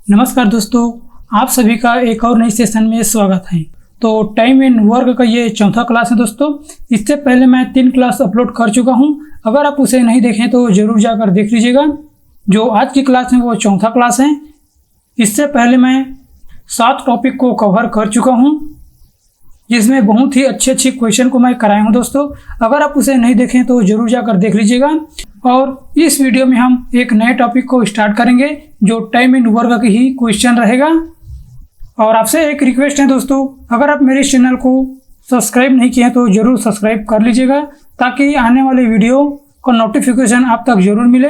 नमस्कार दोस्तों, आप सभी का एक और नई सेशन में स्वागत है। तो टाइम एंड वर्क का ये चौथा क्लास है दोस्तों। इससे पहले मैं 3 क्लास अपलोड कर चुका हूं। अगर आप उसे नहीं देखें तो ज़रूर जाकर देख लीजिएगा। जो आज की क्लास है वो चौथा क्लास है। इससे पहले मैं 7 टॉपिक को कवर कर चुका हूँ, जिसमें बहुत ही अच्छे क्वेश्चन को मैं कराया हूँ दोस्तों। अगर आप उसे नहीं देखें तो ज़रूर जाकर देख लीजिएगा। और इस वीडियो में हम एक नए टॉपिक को स्टार्ट करेंगे जो टाइम एंड वर्क की ही क्वेश्चन रहेगा। और आपसे एक रिक्वेस्ट है दोस्तों, अगर आप मेरे चैनल को सब्सक्राइब नहीं किए हैं तो ज़रूर सब्सक्राइब कर लीजिएगा, ताकि आने वाले वीडियो का नोटिफिकेशन आप तक ज़रूर मिले।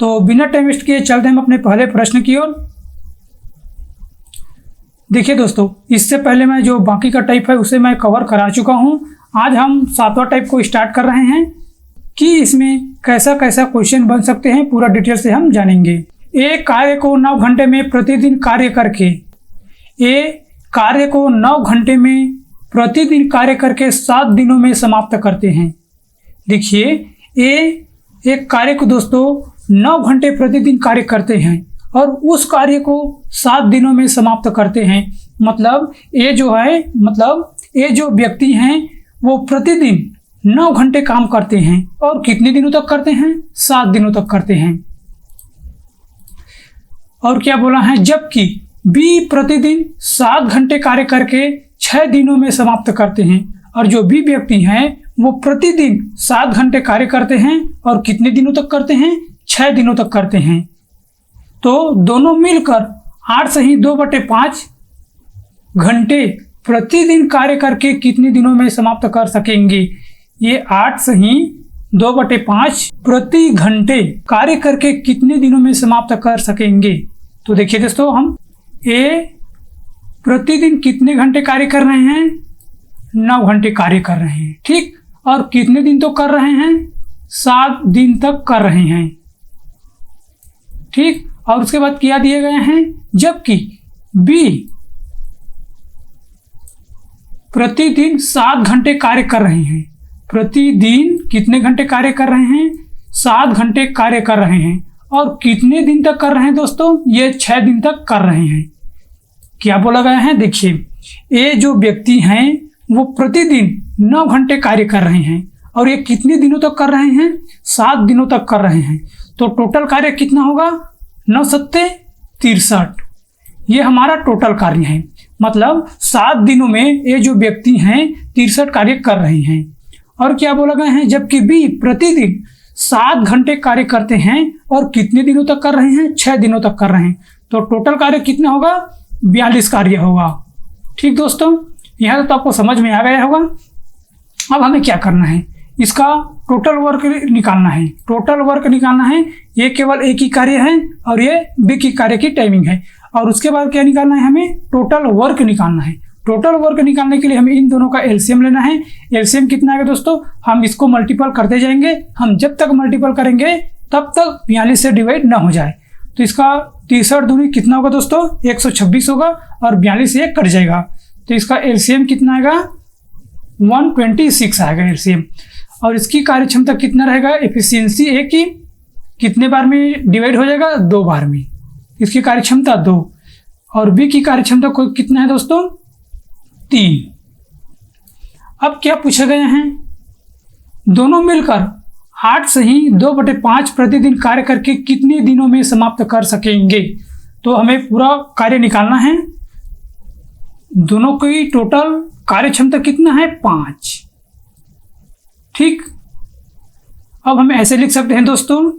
तो बिना टाइम वेस्ट किए चलते हैं अपने पहले प्रश्न की ओर। देखिए दोस्तों, इससे पहले मैं जो बाकी का टाइप है उसे मैं कवर करा चुका हूँ। आज हम 7वां टाइप को स्टार्ट कर रहे हैं कि इसमें कैसा क्वेश्चन बन सकते हैं, पूरा डिटेल से हम जानेंगे। एक कार्य को 9 घंटे में प्रतिदिन कार्य करके 7 दिनों में समाप्त करते हैं। देखिए, एक कार्य को दोस्तों 9 घंटे प्रतिदिन कार्य करते हैं और उस कार्य को 7 दिनों में समाप्त करते हैं। मतलब ये जो व्यक्ति हैं वो प्रतिदिन 9 घंटे काम करते हैं और कितने दिनों तक करते हैं? 7 दिनों तक करते हैं। और क्या बोला है? जबकि बी प्रतिदिन 7 घंटे कार्य करके 6 दिनों में समाप्त करते हैं। और जो बी व्यक्ति हैं वो प्रतिदिन 7 घंटे कार्य करते हैं और कितने दिनों तक करते हैं? 6 दिनों तक करते हैं। तो दोनों मिलकर 8 सही 2/5 घंटे प्रतिदिन कार्य करके कितने दिनों में समाप्त कर सकेंगे? ये 8 सही 2/5 प्रति घंटे कार्य करके कितने दिनों में समाप्त कर सकेंगे? तो देखिए दोस्तों, हम प्रतिदिन कितने घंटे कार्य कर रहे हैं? 9 घंटे कार्य कर रहे हैं, ठीक। और कितने दिन तो कर रहे हैं? 7 दिन तक कर रहे हैं, ठीक। और उसके बाद क्या दिए गए हैं? जबकि बी प्रतिदिन 7 घंटे कार्य कर रहे हैं। प्रतिदिन कितने घंटे कार्य कर रहे हैं? 7 घंटे कार्य कर रहे हैं। और कितने दिन तक कर रहे हैं दोस्तों? ये 6 दिन तक कर रहे हैं। क्या बोला गया है? देखिए, ये जो व्यक्ति हैं वो प्रतिदिन 9 घंटे कार्य कर रहे हैं और ये कितने दिनों तक कर रहे हैं? 7 दिनों तक कर रहे हैं। तो टोटल कार्य कितना होगा? 9 सत्ते 63। ये हमारा टोटल कार्य है। मतलब 7 दिनों में ये जो व्यक्ति हैं 63 कार्य कर रहे हैं। और क्या बोला गया है? जबकि बी प्रतिदिन 7 घंटे कार्य करते हैं और कितने दिनों तक कर रहे हैं? 6 दिनों तक कर रहे हैं। तो टोटल कार्य कितना होगा? 42 कार्य होगा, ठीक दोस्तों। यहाँ तो आपको समझ में आ गया होगा। अब हमें क्या करना है? इसका टोटल वर्क निकालना है। टोटल वर्क निकालना है। ये केवल एक ही कार्य है और ये बी की कार्य की टाइमिंग है। और उसके बाद क्या निकालना है? हमें टोटल वर्क निकालना है। टोटल वर्क निकालने के लिए हमें इन दोनों का एलसीएम लेना है। एलसीएम कितना आएगा दोस्तों? हम इसको मल्टीपल करते जाएंगे। हम जब तक मल्टीपल करेंगे तब तक 42 से डिवाइड ना हो जाए। तो इसका 63 दूनी कितना होगा दोस्तों? 126 होगा और 42 से कट जाएगा। तो इसका एलसीएम कितना आएगा? 126 आएगा एलसीएम। और इसकी कार्य क्षमता कितना रहेगा? एफिशिएंसी ए की कितने बार में डिवाइड हो जाएगा? 2 बार में। इसकी कार्य क्षमता 2। और बी की कार्य क्षमता को कितना है दोस्तों? 3। अब क्या पूछे गए हैं? दोनों मिलकर 8 सही 2/5 प्रतिदिन कार्य करके कितने दिनों में समाप्त कर सकेंगे? तो हमें पूरा कार्य निकालना है। दोनों की टोटल कार्य क्षमता कितना है? 5, ठीक। अब हम ऐसे लिख सकते हैं दोस्तों,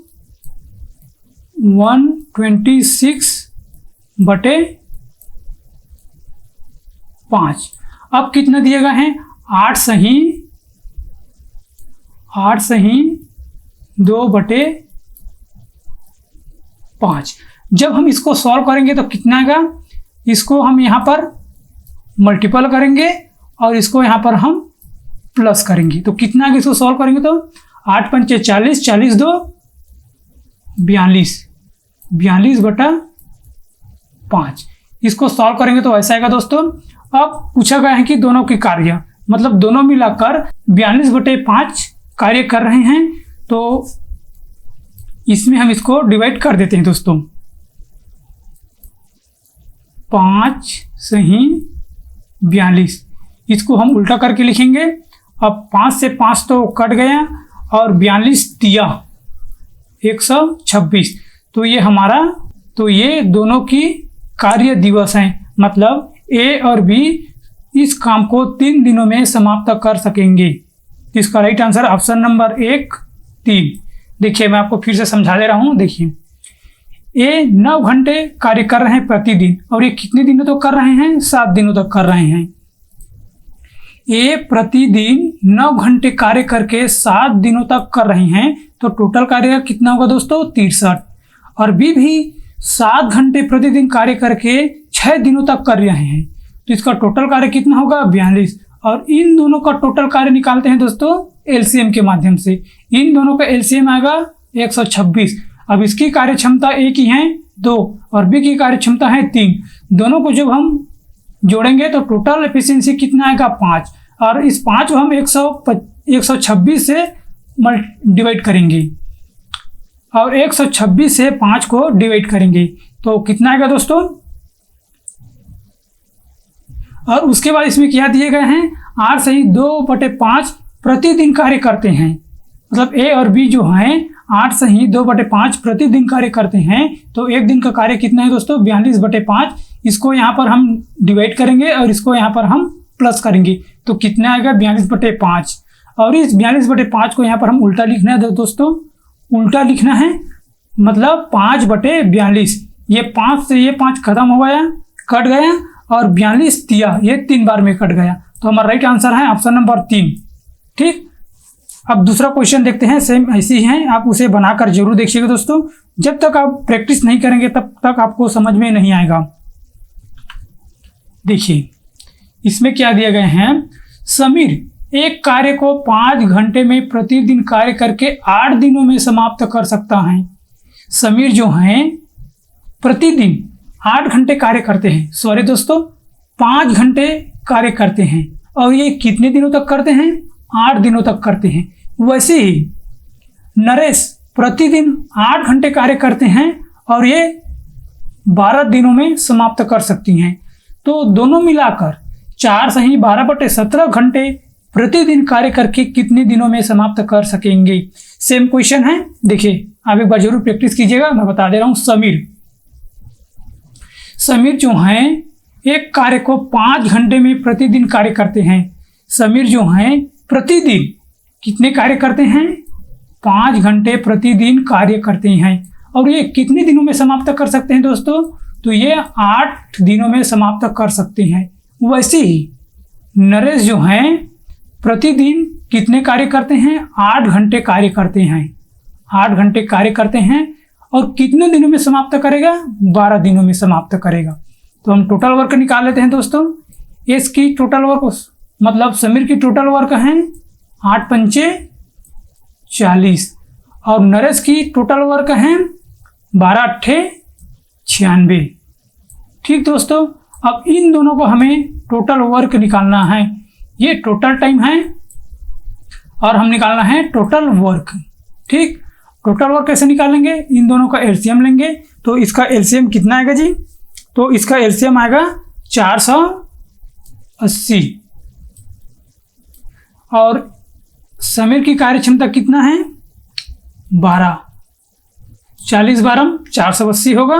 126/5। अब कितना दिए गए हैं? 8 सही 2/5। जब हम इसको सॉल्व करेंगे तो कितना आएगा? इसको हम यहाँ पर मल्टीपल करेंगे और इसको यहाँ पर हम प्लस करेंगे। तो कितना आगे इसको सॉल्व करेंगे तो 8 पंचे 40, 40 2 42, 42/5। इसको सॉल्व करेंगे तो ऐसा आएगा दोस्तों। अब पूछा गया है कि दोनों की कार्य, मतलब दोनों मिलाकर 42/5 कार्य कर रहे हैं। तो इसमें हम इसको डिवाइड कर देते हैं दोस्तों। 5 सही 42, इसको हम उल्टा करके लिखेंगे। अब 5 से 5 तो कट गया और 42 दिया 126, तो ये हमारा, तो ये दोनों की कार्य दिवस हैं, मतलब ए और बी इस काम को 3 दिनों में समाप्त कर सकेंगे। इसका राइट आंसर ऑप्शन नंबर 1 3। देखिए मैं आपको फिर से समझा दे रहा हूँ। देखिए ए 9 घंटे कार्य कर रहे हैं प्रतिदिन, और ये कितने दिनों तक कर रहे हैं? 7 दिनों तक कर रहे हैं। ए प्रतिदिन 9 घंटे कार्य करके 7 दिनों तक कर रहे हैं, तो टोटल कार्य कितना होगा दोस्तों? 63। और बी भी 7 घंटे प्रतिदिन कार्य करके 6 दिनों तक कर रहे हैं, तो इसका टोटल कार्य कितना होगा? 42। और इन दोनों का टोटल कार्य निकालते हैं दोस्तों एलसीएम के माध्यम से। इन दोनों का एलसीएम आएगा 126। अब इसकी कार्य क्षमता ए की है 2 और बी की कार्य क्षमता है 3। दोनों को जब हम जोड़ेंगे तो टोटल एफिशिएंसी कितना आएगा? 5। और इस 5 को हम 126 से डिवाइड करेंगे, और 126 से 5 को डिवाइड करेंगे तो कितना आएगा दोस्तों? और उसके बाद इसमें क्या दिए गए हैं? 8 सही 2/5 प्रतिदिन कार्य करते हैं। मतलब ए और बी जो हैं 8 सही 2/5 प्रतिदिन कार्य करते हैं, तो एक दिन का कार्य कितना है दोस्तों? 42/5। इसको यहाँ पर हम डिवाइड करेंगे और इसको यहाँ पर हम प्लस करेंगे, तो कितना आएगा? 42/5। और इस 42/5 को यहाँ पर हम उल्टा लिखना है दोस्तों, उल्टा लिखना है, मतलब 5/42। ये 5 से ये 5 खत्म हो गया, कट गया, और 42 दिया, ये 3 बार में कट गया, तो हमारा राइट आंसर है ऑप्शन नंबर 3। ठीक, अब दूसरा क्वेश्चन देखते हैं। सेम ऐसी ही है, आप उसे बनाकर जरूर देखिएगा दोस्तों। जब तक आप प्रैक्टिस नहीं करेंगे तब तक आपको समझ में नहीं आएगा। देखिए इसमें क्या दिए गए हैं? समीर एक कार्य को 5 घंटे में प्रतिदिन कार्य करके 8 दिनों में समाप्त कर सकता है। समीर जो हैं प्रतिदिन 8 घंटे कार्य करते हैं, सॉरी दोस्तों 5 घंटे कार्य करते हैं, और ये कितने दिनों तक करते हैं? 8 दिनों तक करते हैं। वैसे ही नरेश प्रतिदिन 8 घंटे कार्य करते हैं और ये 12 दिनों में समाप्त कर सकती हैं। तो दोनों मिलाकर 4 सही 12/17 घंटे प्रतिदिन कार्य करके कितने दिनों में समाप्त कर सकेंगे? सेम क्वेश्चन है, देखिए आप एक बार जरूर प्रैक्टिस कीजिएगा। मैं बता दे रहा हूँ। समीर जो हैं एक कार्य को 5 घंटे में प्रतिदिन कार्य करते हैं। समीर जो हैं प्रतिदिन कितने कार्य करते हैं? 5 घंटे प्रतिदिन कार्य करते हैं, और ये कितने दिनों में समाप्त कर सकते हैं दोस्तों? तो ये 8 दिनों में समाप्त कर सकते हैं। वैसे ही नरेश जो हैं प्रतिदिन कितने कार्य करते हैं? 8 घंटे कार्य करते हैं। 8 घंटे कार्य करते हैं और कितने दिनों में समाप्त करेगा? 12 दिनों में समाप्त करेगा। तो हम टोटल वर्क निकाल लेते हैं दोस्तों। एस की टोटल वर्क, मतलब समीर की टोटल वर्क है 8 पंचे 40, और नरेश की टोटल वर्क है 12 अट्ठे 96। ठीक दोस्तों, अब इन दोनों को हमें टोटल वर्क निकालना है। ये टोटल टाइम है और हम निकालना है टोटल वर्क। ठीक, टोटल वर्क कैसे निकालेंगे? इन दोनों का एलसीएम लेंगे, तो इसका एलसीएम कितना आएगा जी? तो इसका एलसीएम आएगा 480, और समीर की कार्य क्षमता कितना है? 12, 40 12 480 होगा,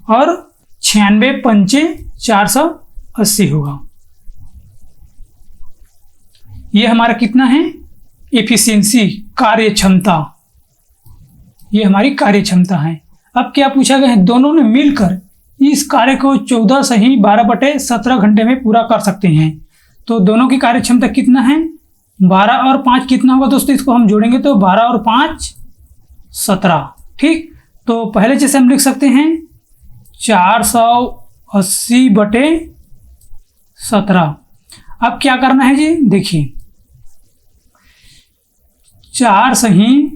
और 96 पंचे 480 होगा। ये हमारा कितना है? एफिशिएंसी, कार्य क्षमता, ये हमारी कार्य क्षमता है। अब क्या पूछा गया है? दोनों ने मिलकर इस कार्य को 14 सही 12/17 घंटे में पूरा कर सकते हैं। तो दोनों की कार्य क्षमता कितना है? 12 और 5 कितना होगा दोस्तों? इसको हम जोड़ेंगे तो 12 और 5 17। ठीक, तो पहले जैसे हम लिख सकते हैं 480/17। अब क्या करना है जी? देखिए 4 सही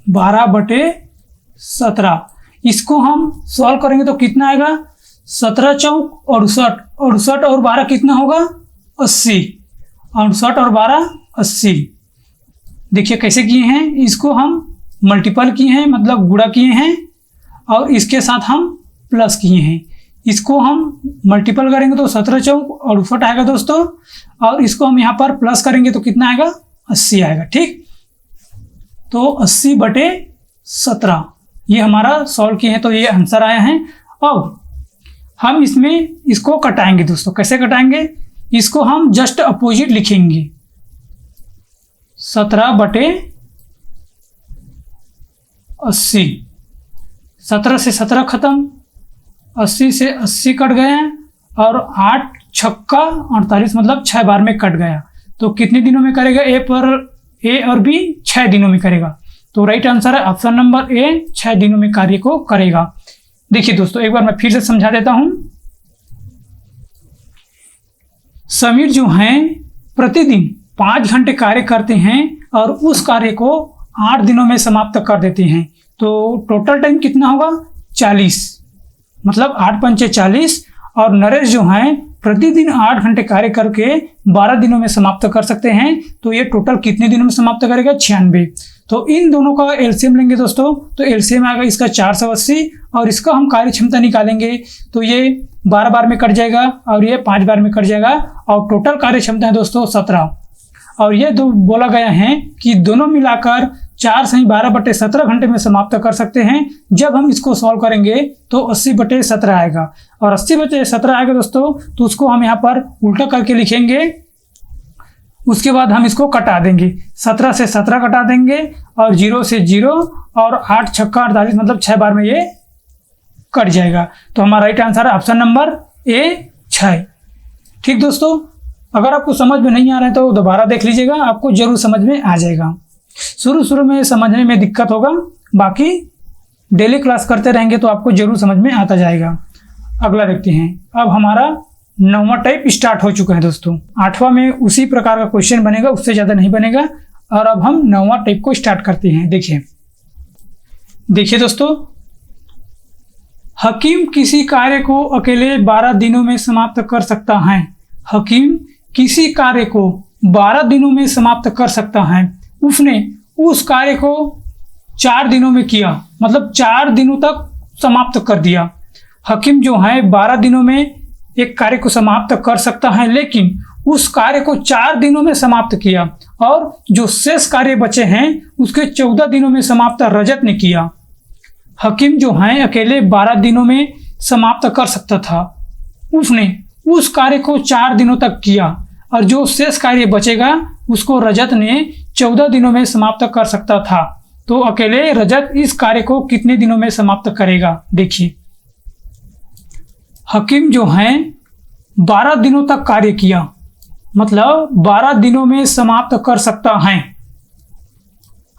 12/17, इसको हम सॉल्व करेंगे तो कितना आएगा? 17 चौक 68, 68 और 12 कितना होगा? 80, 68 और 12 80। देखिए कैसे किए हैं, इसको हम मल्टीपल किए हैं, मतलब गुणा किए हैं, और इसके साथ हम प्लस किए हैं। इसको हम मल्टीपल करेंगे तो 17 चौक 68 आएगा दोस्तों, और इसको हम यहाँ पर प्लस करेंगे तो कितना आएगा, 80 आएगा। ठीक, तो 80/17 ये हमारा सॉल्व किए हैं, तो ये आंसर आया है। अब हम इसमें इसको कटाएंगे दोस्तों। कैसे कटाएंगे, इसको हम जस्ट अपोजिट लिखेंगे, 17/80। 17 से 17 खत्म, 80 से 80 कट गए हैं, और 8 छक्का 48 मतलब 6 बार में कट गया। तो कितने दिनों में करेगा, ए और बी 6 दिनों में करेगा। तो राइट आंसर है ऑप्शन नंबर ए, 6 दिनों में कार्य को करेगा। देखिए दोस्तों, एक बार मैं फिर से समझा देता हूं। समीर जो हैं प्रतिदिन 5 घंटे कार्य करते हैं और उस कार्य को 8 दिनों में समाप्त कर देते हैं। तो टोटल टाइम कितना होगा, 40, मतलब 8 पंचे 40। और नरेश जो हैं प्रतिदिन 8 घंटे कार्य करके 12 दिनों में समाप्त कर सकते हैं। तो ये टोटल कितने दिनों में समाप्त करेगा, 96। तो इन दोनों का एलसीएम लेंगे दोस्तों, तो एलसीएम आएगा इसका 480, और इसका हम कार्य क्षमता निकालेंगे तो ये 12 बार में कट जाएगा और ये 5 बार में कट जाएगा, और टोटल कार्य क्षमता है दोस्तों 17। और ये दो बोला गया है कि दोनों मिलाकर 4 सही 12/17 घंटे में समाप्त कर सकते हैं। जब हम इसको सॉल्व करेंगे तो 80/17 आएगा, और 80/17 आएगा दोस्तों, तो उसको हम यहाँ पर उल्टा करके लिखेंगे। उसके बाद हम इसको कटा देंगे, 17 से 17 कटा देंगे, और 0 से 0, और 8 छक्का 48 मतलब 6 बार में ये कट जाएगा। तो हमारा राइट आंसर है ऑप्शन नंबर ए, 6। ठीक दोस्तों, अगर आपको समझ में नहीं आ रहा है तो दोबारा देख लीजिएगा, आपको जरूर समझ में आ जाएगा। शुरू में समझने में दिक्कत होगा, बाकी डेली क्लास करते रहेंगे तो आपको जरूर समझ में आता जाएगा। अगला देखते हैं। अब हमारा 9वां टाइप स्टार्ट हो चुका है दोस्तों। 8वां में उसी प्रकार का क्वेश्चन बनेगा, उससे ज़्यादा नहीं बनेगा। और अब हम 9वां टाइप को स्टार्ट करते हैं। देखिए दोस्तों, हकीम किसी कार्य को अकेले 12 दिनों में समाप्त कर सकता है। हकीम किसी कार्य को 12 दिनों में समाप्त कर सकता है। उसने उस कार्य को 4 दिनों में किया, मतलब 4 दिनों तक समाप्त कर दिया। हकीम जो है 12 दिनों में एक कार्य को समाप्त कर सकता है, लेकिन उस कार्य को 4 दिनों में समाप्त किया, और जो शेष कार्य बचे हैं उसके 14 दिनों में समाप्त रजत ने किया। हकीम जो है अकेले 12 दिनों में समाप्त कर सकता था। उसने उस कार्य को 4 दिनों तक किया, और जो शेष कार्य बचेगा उसको रजत ने 14 दिनों में समाप्त कर सकता था। तो अकेले रजत इस कार्य को कितने दिनों में समाप्त करेगा। देखिए, हकीम जो है 12 दिनों तक कार्य किया, मतलब 12 दिनों में समाप्त कर सकता है।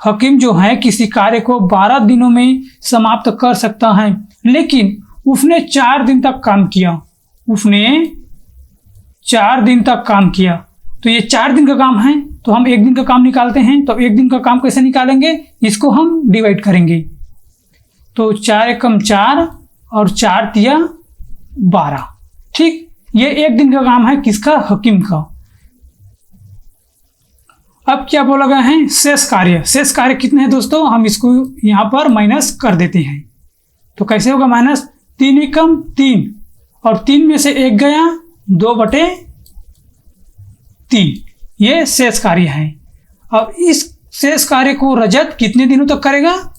हकीम जो है किसी कार्य को 12 दिनों में समाप्त कर सकता है, लेकिन उसने 4 दिन तक काम किया। उसने 4 दिन तक काम किया, तो ये 4 दिन का काम है, तो हम 1 दिन का काम निकालते हैं। तो 1 दिन का काम कैसे निकालेंगे, इसको हम डिवाइड करेंगे। तो 4 एकम 4 और 4 तिया 12। ठीक, ये 1 दिन का काम है किसका, हकीम का। अब क्या बोला गया है, शेष कार्य। शेष कार्य कितने हैं दोस्तों, हम इसको यहाँ पर माइनस कर देते हैं। तो कैसे होगा माइनस, 3 एकम 3, और 3 में से 1 गया, 2/3, ये शेष कार्य है। अब इस शेष कार्य को रजत कितने दिनों तक करेगा,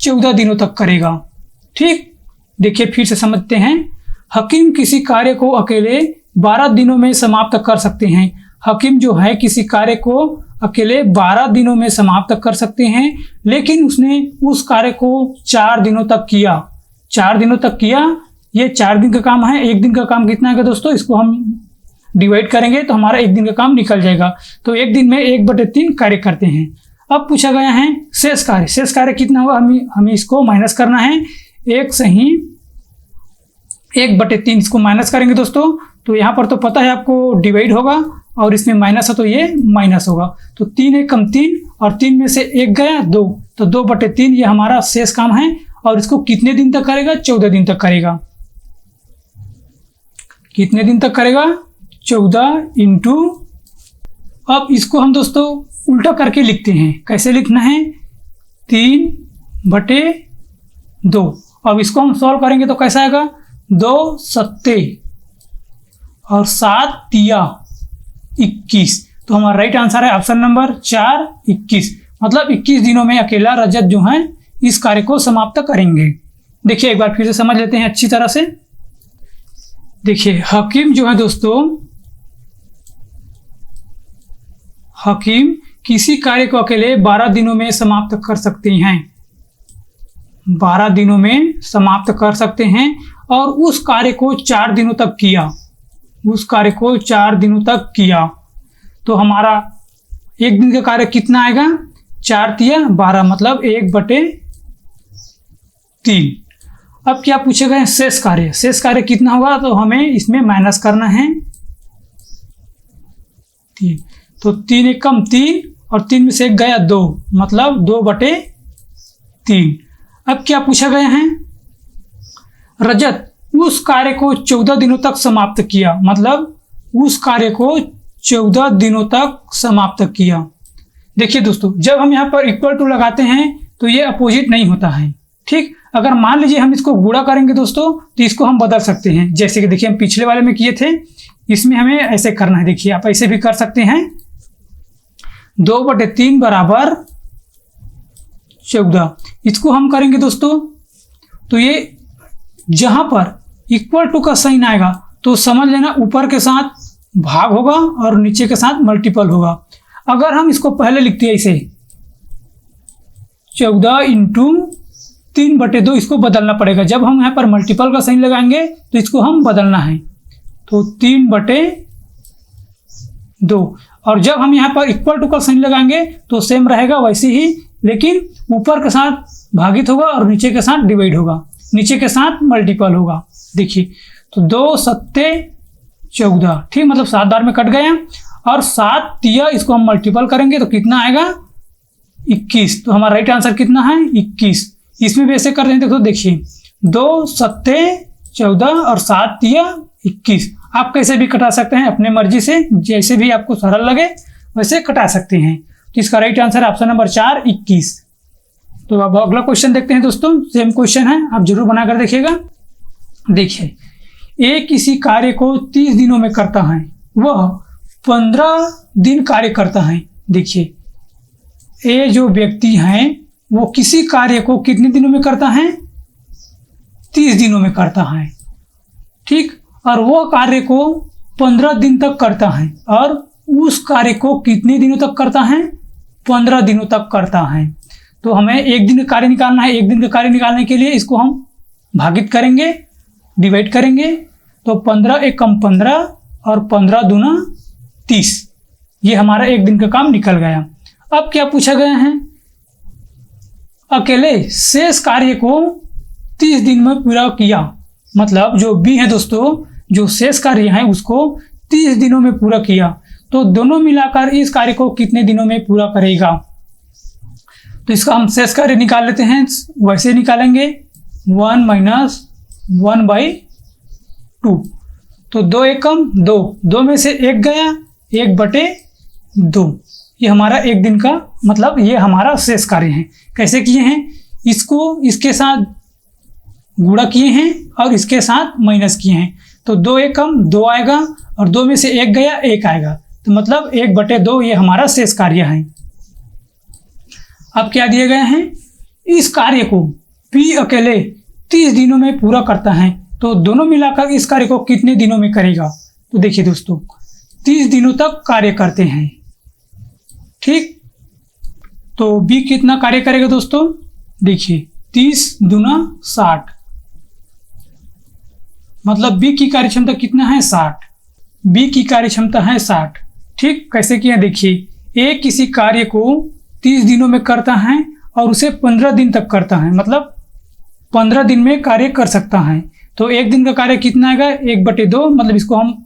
14 दिनों तक करेगा। ठीक, देखिए फिर से समझते हैं। हकीम किसी कार्य को अकेले 12 दिनों में समाप्त कर सकते हैं। हकीम जो है किसी कार्य को अकेले 12 दिनों में समाप्त कर सकते हैं, लेकिन उसने उस कार्य को 4 दिनों तक किया। 4 दिनों तक किया, ये 4 दिन का काम है। 1 दिन का काम कितना है दोस्तों, इसको हम डिवाइड करेंगे तो हमारा 1 दिन का काम निकल जाएगा। तो 1 दिन में 1/3 कार्य करते हैं। अब पूछा गया है शेष कार्य। शेष कार्य कितना होगा, हमें इसको माइनस करना है। 1 सही 1/3 इसको माइनस करेंगे दोस्तों। तो यहाँ पर तो पता है आपको डिवाइड होगा, और इसमें माइनस है तो ये माइनस होगा। तो 3 एकम 3, और 3 में से 1 गया 2, तो 2/3 ये हमारा शेष काम है। और इसको कितने दिन तक करेगा, 14 दिन तक करेगा। कितने दिन तक करेगा, 14 इंटू, अब इसको हम दोस्तों उल्टा करके लिखते हैं। कैसे लिखना है, 3/2, अब इसको हम सॉल्व करेंगे तो कैसा आएगा, 2 सत्ते और 7 तिया 21। तो हमारा राइट आंसर है ऑप्शन नंबर 4 21। मतलब 21 दिनों में अकेला रजत जो है इस कार्य को समाप्त करेंगे। देखिए एक बार फिर से समझ लेते हैं अच्छी तरह से। देखिए हकीम जो है दोस्तों, हकीम किसी कार्य को अकेले 12 दिनों में समाप्त कर सकते हैं, 12 दिनों में समाप्त कर सकते हैं और उस कार्य को 4 दिनों तक किया, उस कार्य को 4 दिनों तक किया। तो हमारा एक दिन का कार्य कितना आएगा, 4 तिया 12 मतलब 1/3। अब क्या पूछे गए, शेष कार्य, शेष कार्य कितना होगा, तो हमें इसमें माइनस करना है 3। तो 3 एकम 3 और 3 में से 1 गया 2 मतलब 2/3। अब क्या पूछा गया है, रजत उस कार्य को 14 दिनों तक समाप्त किया, मतलब उस कार्य को 14 दिनों तक समाप्त किया। देखिए दोस्तों जब हम यहाँ पर इक्वल टू लगाते हैं तो ये अपोजिट नहीं होता है, ठीक। अगर मान लीजिए हम इसको गुणा करेंगे दोस्तों तो इसको हम बदल सकते हैं। जैसे कि देखिए हम पिछले वाले में किए थे, इसमें हमें ऐसे करना है। देखिए आप ऐसे भी कर सकते हैं, 2/3 बराबर 14। इसको हम करेंगे दोस्तों तो ये जहां पर इक्वल टू का साइन आएगा तो समझ लेना ऊपर के साथ भाग होगा और नीचे के साथ मल्टीपल होगा। अगर हम इसको पहले लिखते हैं इसे 14 इंटू 3/2, इसको बदलना पड़ेगा। जब हम यहाँ पर मल्टीपल का साइन लगाएंगे तो इसको हम बदलना है, तो 3/2। और जब हम यहाँ पर इक्वल टू का साइन लगाएंगे तो सेम रहेगा वैसे ही, लेकिन ऊपर के साथ भागित होगा और नीचे के साथ डिवाइड होगा, नीचे के साथ मल्टीपल होगा। देखिए तो 2 सत्ते 14, ठीक, मतलब 7 बार में कट गए हैं। और 7 तिया इसको हम मल्टीपल करेंगे तो कितना आएगा, 21। तो हमारा राइट आंसर कितना है, 21। इसमें भी ऐसे कर देंगे तो देखिए 2 सत्ते 14 और 7 तिया 21। आप कैसे भी कटा सकते हैं अपने मर्जी से, जैसे भी आपको सरल लगे वैसे कटा सकते हैं। तो इसका राइट आंसर ऑप्शन नंबर 4 21। तो अब अगला क्वेश्चन देखते हैं दोस्तों, सेम क्वेश्चन है, आप जरूर बनाकर देखिएगा। देखिए ए किसी कार्य को 30 दिनों में करता है, वह 15 दिन कार्य करता है। देखिए ए जो व्यक्ति हैं वो किसी कार्य को कितने दिनों में करता है, 30 दिनों में करता है, ठीक। और वो कार्य को 15 दिन तक करता है और उस कार्य को कितने दिनों तक करता है, 15 दिनों तक करता है। तो हमें एक दिन का कार्य निकालना है। एक दिन का कार्य निकालने के लिए इसको हम भागित करेंगे, डिवाइड करेंगे। तो 15 एकम 15 और 15 दूना 30, ये हमारा एक दिन का काम निकल गया। अब क्या पूछा गया है, अकेले शेष कार्य को 30 दिन में पूरा किया, मतलब जो बी है दोस्तों, जो शेष कार्य है उसको 30 दिनों में पूरा किया। तो दोनों मिलाकर इस कार्य को कितने दिनों में पूरा करेगा। तो इसका हम शेष कार्य निकाल लेते हैं, वैसे निकालेंगे 1 - 1/2। तो 2 एकम 2, 2 में से 1 गया, 1/2। ये हमारा एक दिन का मतलब ये हमारा शेष कार्य है। कैसे किए हैं, इसको इसके साथ गुणा किए हैं और इसके साथ माइनस किए हैं। तो 2 एकम 2 आएगा और 2 में से 1 गया, 1 आएगा। तो मतलब 1/2 ये हमारा शेष कार्य है। अब क्या दिए गए हैं, इस कार्य को पी अकेले 30 दिनों में पूरा करता है। तो दोनों मिलाकर इस कार्य को कितने दिनों में करेगा। तो देखिए दोस्तों 30 दिनों तक कार्य करते हैं, ठीक। तो बी कितना कार्य करेगा दोस्तों, देखिए 30 दूना 60, मतलब बी की कार्यक्षमता कितना है, 60। बी की कार्यक्षमता है 60, ठीक। कैसे किया, देखिए ए किसी कार्य को 30 दिनों में करता है और उसे 15 दिन तक करता है, मतलब 15 दिन में कार्य कर सकता है। तो एक दिन का कार्य कितना आएगा, 1/2, मतलब इसको हम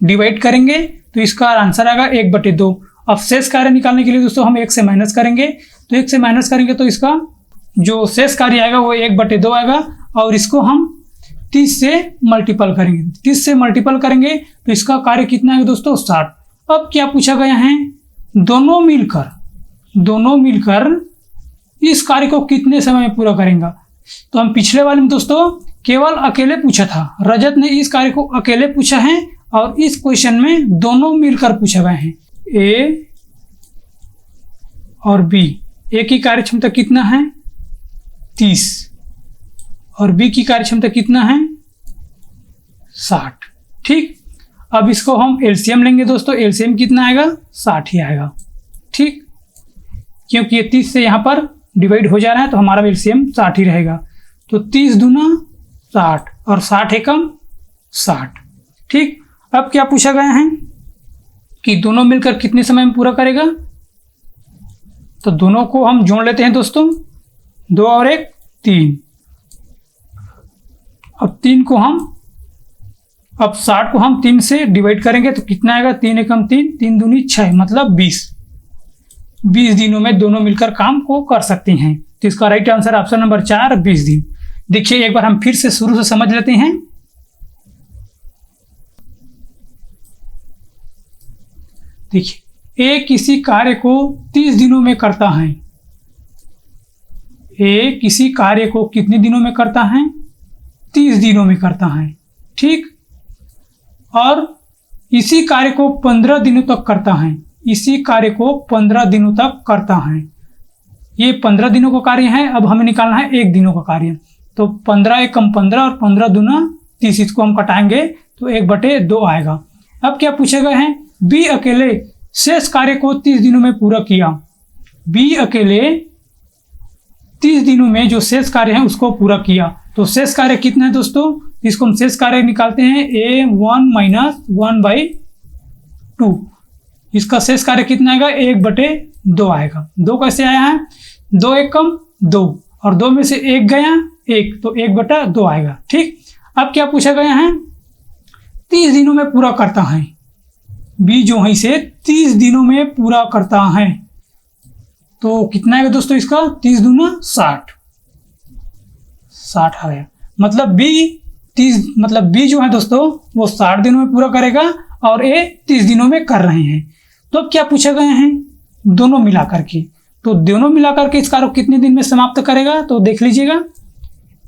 डिवाइड करेंगे तो इसका आंसर आएगा 1/2। अब शेष कार्य निकालने के लिए दोस्तों हम 1 से माइनस करेंगे, तो 1 से माइनस करेंगे तो इसका जो शेष कार्य आएगा वो 1/2 आएगा। और इसको हम 30 से मल्टीपल करेंगे, 30 से मल्टीपल करेंगे तो इसका कार्य कितना आएगा दोस्तों, 60। अब क्या पूछा गया है, दोनों मिलकर इस कार्य को कितने समय में पूरा करेगा। तो हम पिछले वाले में दोस्तों केवल अकेले पूछा था, रजत ने इस कार्य को अकेले पूछा है और इस क्वेश्चन में दोनों मिलकर पूछे गए हैं। ए और बी, ए की कार्य क्षमता कितना है 30 और बी की कार्य क्षमता कितना है 60। ठीक, अब इसको हम एलसीएम लेंगे दोस्तों, एलसीएम कितना आएगा 60 ही आएगा। ठीक, क्योंकि ये 30 से यहाँ पर डिवाइड हो जा रहा है तो हमारा एलसीएम 60 ही रहेगा। तो 30 दूना 60 और 60 एकम 60। ठीक, अब क्या पूछा गया है कि दोनों मिलकर कितने समय में पूरा करेगा, तो दोनों को हम जोड़ लेते हैं दोस्तों, 2 और 1 3। अब 3 को हम अब 60 को हम 3 से डिवाइड करेंगे तो कितना आएगा, 3 एकम 3, 3 दूनी 6, मतलब 20 दिनों में दोनों मिलकर काम को कर सकती हैं। तो इसका राइट आंसर ऑप्शन नंबर 4 20 दिन। देखिए एक बार हम फिर से शुरू से समझ लेते हैं। देखिए ए किसी कार्य को 30 दिनों में करता है। ए किसी कार्य को कितने दिनों में करता है 30 दिनों में करता है। ठीक, और इसी कार्य को 15 दिनों तक करता है, इसी कार्य को 15 दिनों तक करता है। ये 15 दिनों का कार्य है, अब हमें निकालना है 1 दिनों का कार्य। तो 15 एकम 15 और 15 दूना 30, इसको हम कटाएंगे तो 1/2 आएगा। अब क्या पूछे गए हैं, बी अकेले शेष कार्य को 30 दिनों में पूरा किया। बी अकेले 30 दिनों में जो शेष कार्य है उसको पूरा किया। तो शेष कार्य कितना है दोस्तों, इसको हम शेष कार्य निकालते हैं A1 - 1/2। इसका शेष कार्य कितना आएगा 1/2 आएगा। 2 कैसे आया है, 2 एकम 2 और 2 में से 1 गया 1, तो 1/2 आएगा। ठीक, अब क्या पूछा गया है, 30 दिनों में पूरा करता है। बी जो है इसे 30 दिनों में पूरा करता है, तो कितना आएगा दोस्तों इसका, 30 दूना 60 आया। मतलब बी जो है दोस्तों वो 60 दिनों में पूरा करेगा और ए 30 दिनों में कर रहे हैं। तो अब क्या पूछा गए हैं, दोनों मिलाकर के, तो दोनों मिलाकर के इस कार्य को कितने दिन में समाप्त करेगा, तो देख लीजिएगा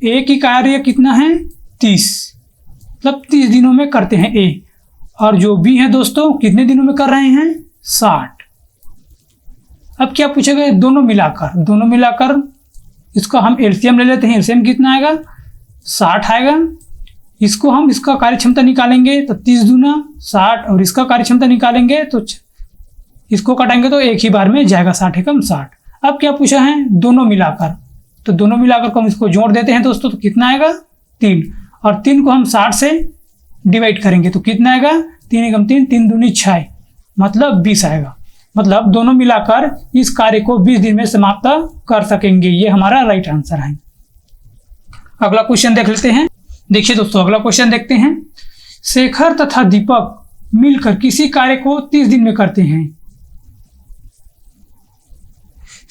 ए की कार्य कितना है 30, मतलब 30 दिनों में करते हैं ए, और जो बी है दोस्तों कितने दिनों में कर रहे हैं 60। अब क्या पूछा गया, दोनों मिलाकर इसका हम एलसीएम ले लेते हैं। एलसीएम कितना आएगा 60 आएगा। इसको हम इसका कार्य क्षमता निकालेंगे तो 30 दूना 60 और इसका कार्य क्षमता निकालेंगे तो इसको काटेंगे तो एक ही बार में जाएगा 60 एकम 60। अब क्या पूछा है, दोनों मिलाकर, तो दोनों मिलाकर को हम इसको जोड़ देते हैं दोस्तों, तो कितना आएगा 3 और 3 को हम 60 से डिवाइड करेंगे तो कितना आएगा 3 एकम 3, 3 दूनी 6, मतलब 20 आएगा। मतलब दोनों मिलाकर इस कार्य को 20 दिन में समाप्त कर सकेंगे। ये हमारा राइट आंसर है। अगला क्वेश्चन देख लेते हैं। देखिए दोस्तों अगला क्वेश्चन देखते हैं। शेखर तथा दीपक मिलकर किसी कार्य को 30 दिन में करते हैं।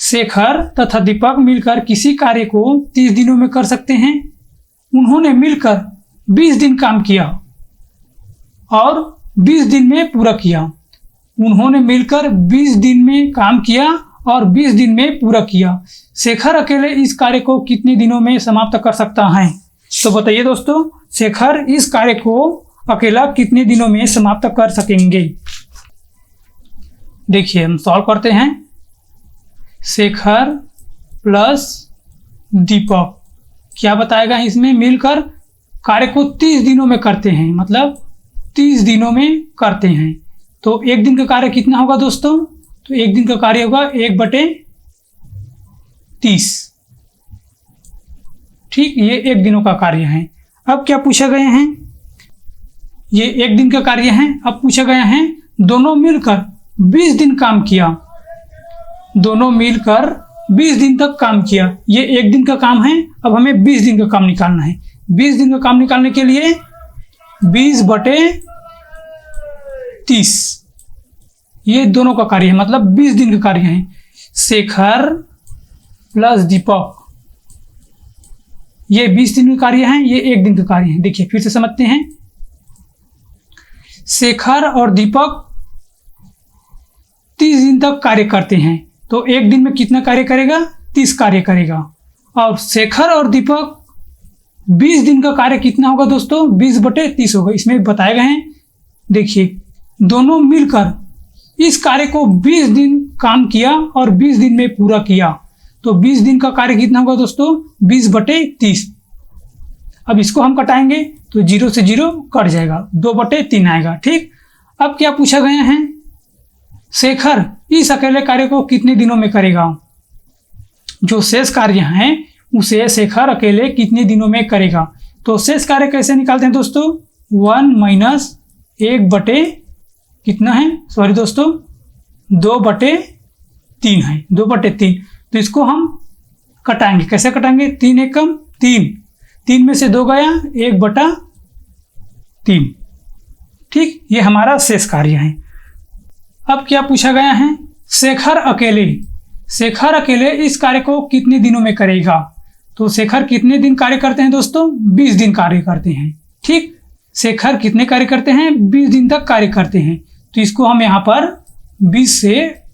शेखर तथा दीपक मिलकर किसी कार्य को 30 दिनों में कर सकते हैं। उन्होंने मिलकर 20 दिन काम किया और 20 दिन में पूरा किया। उन्होंने मिलकर 20 दिन में काम किया और 20 दिन में पूरा किया। शेखर अकेले इस कार्य को कितने दिनों में समाप्त कर सकता है। तो बताइए दोस्तों, शेखर इस कार्य को अकेला कितने दिनों में समाप्त कर सकेंगे। देखिए हम सॉल्व करते हैं। शेखर प्लस दीपक क्या बताएगा, इसमें मिलकर कार्य को 30 दिनों में करते हैं, मतलब 30 दिनों में करते हैं। तो एक दिन का कार्य कितना होगा दोस्तों, तो एक दिन का कार्य होगा 1/30। ठीक, ये एक दिनों का कार्य है। अब क्या पूछा गए हैं, ये एक दिन का कार्य है। अब पूछा गया है दोनों मिलकर 20 दिन काम किया। दोनों मिलकर 20 दिन तक काम किया। ये एक दिन का काम है, अब हमें 20 दिन का काम निकालना है। 20 दिन का काम निकालने के लिए 20/30 ये दोनों का कार्य है, मतलब 20 दिन का कार्य है। शेखर प्लस दीपक ये 20 दिन का कार्य है, ये एक दिन का कार्य है। देखिए फिर से समझते हैं। शेखर और दीपक 30 दिन तक कार्य करते हैं, तो एक दिन में कितना कार्य करेगा 30 कार्य करेगा। और शेखर और दीपक 20 दिन का कार्य कितना होगा दोस्तों? 20/30 होगा। इसमें बताए गए हैं, देखिए दोनों मिलकर इस कार्य को 20 दिन काम किया और 20 दिन में पूरा किया, तो 20 दिन का कार्य कितना होगा दोस्तों? 20/30। अब इसको हम कटाएंगे तो 0 से 0 कट जाएगा, 2/3 आएगा। ठीक, अब क्या पूछा गया है? शेखर इस अकेले कार्य को कितने दिनों में करेगा? जो शेष कार्य हैं उसे शेखर अकेले कितने दिनों में करेगा? तो शेष कार्य कैसे निकालते हैं दोस्तों? 1 - 1 कितना है, सॉरी दोस्तों 2/3 है, 2/3। तो इसको हम कटाएंगे, कैसे कटाएंगे? 3 एकम 3, 3 में से 2 गया, 1/3। ठीक, ये हमारा शेष कार्य है। अब क्या पूछा गया है? शेखर अकेले इस कार्य को कितने दिनों में करेगा? तो शेखर कितने दिन कार्य करते हैं दोस्तों? 20 दिन कार्य करते हैं। ठीक, शेखर कितने कार्य करते हैं? 20 दिन तक कार्य करते हैं। तो इसको हम यहाँ पर 20 से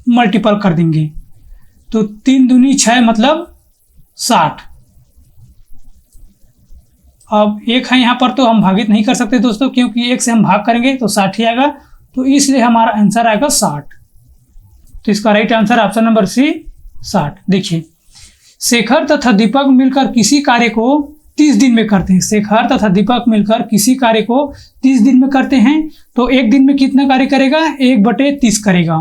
मल्टीपल कर देंगे, तो 3 दूनी 6 मतलब 60। अब 1 है यहाँ पर, तो हम भागित नहीं कर सकते दोस्तों, क्योंकि 1 से हम भाग करेंगे तो 60 ही आएगा, तो इसलिए हमारा आंसर आएगा 60। तो इसका right answer option number C 60। देखिए, शेखर तथा दीपक मिलकर किसी कार्य को 30 दिन में करते हैं। शेखर तथा दीपक मिलकर किसी कार्य को 30 दिन में करते हैं, तो एक दिन में कितना कार्य करेगा? 1/30 करेगा।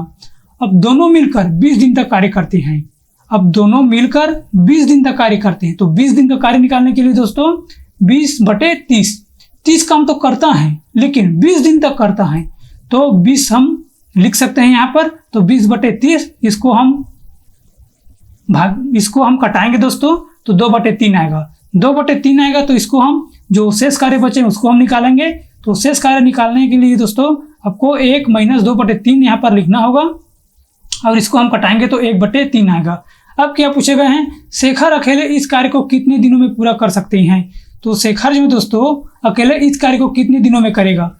अब दोनों मिलकर 20 दिन तक कार्य करते हैं। अब दोनों मिलकर 20 दिन तक कार्य करते हैं, तो 20 दिन का कार्य निकालने के लिए दोस्तों 20/30, 30 काम तो करता है लेकिन 20 दिन तक करता है, तो 20 हम लिख सकते हैं यहाँ पर। तो 20/30 इसको हम कटाएंगे दोस्तों, तो 2/3 आएगा, 2/3 आएगा। तो इसको हम जो शेष कार्य बचे उसको हम निकालेंगे। तो शेष कार्य निकालने के लिए दोस्तों आपको 1 - 2/3 यहाँ पर लिखना होगा, और इसको हम कटाएंगे तो 1/3 आएगा। अब क्या पूछे गए हैं? शेखर अकेले इस कार्य को कितने दिनों में पूरा कर सकते हैं? तो शेखर जो दोस्तों अकेले इस कार्य को कितने दिनों में करेगा?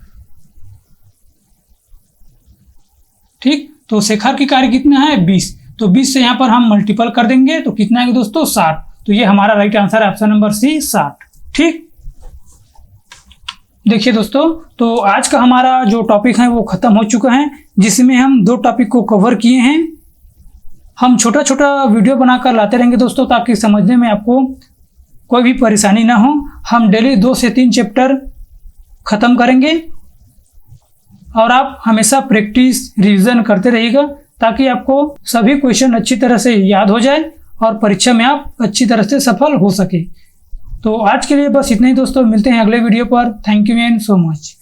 ठीक, तो शेखर की कार्य कितना है? 20, तो 20 से यहाँ पर हम मल्टीपल कर देंगे, तो कितना आएगा दोस्तों? 60। तो ये हमारा राइट आंसर है ऑप्शन नंबर सी 60। ठीक, देखिए दोस्तों, तो आज का हमारा जो टॉपिक है वो खत्म हो चुका है, जिसमें हम 2 टॉपिक को कवर किए हैं। हम छोटा छोटा वीडियो बनाकर लाते रहेंगे दोस्तों, ताकि समझने में आपको कोई भी परेशानी ना हो। हम डेली 2 से 3 चैप्टर खत्म करेंगे, और आप हमेशा प्रैक्टिस रिवीजन करते रहिएगा, ताकि आपको सभी क्वेश्चन अच्छी तरह से याद हो जाए और परीक्षा में आप अच्छी तरह से सफल हो सके। तो आज के लिए बस इतना ही दोस्तों, मिलते हैं अगले वीडियो पर। Thank you and so much.